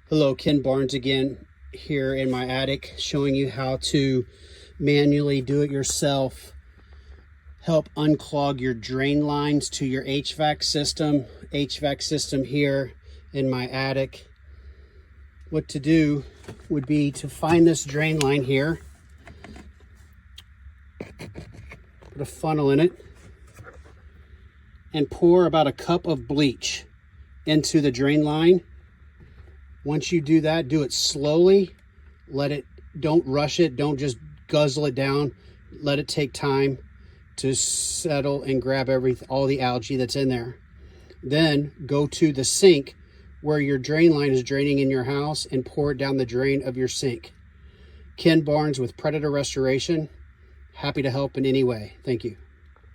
Hello, Ken Barnes again here in my attic, showing you how to manually do it yourself. Help unclog your drain lines to your HVAC system here in my attic. What to do would be to find this drain line here, put a funnel in it, and pour about a cup of bleach into the drain line. Once you do that, do it slowly. Don't rush it. Don't just guzzle it down. Let it take time to settle and grab all the algae that's in there. Then go to the sink where your drain line is draining in your house and pour it down the drain of your sink. Ken Barnes with Predator Restoration. Happy to help in any way. Thank you.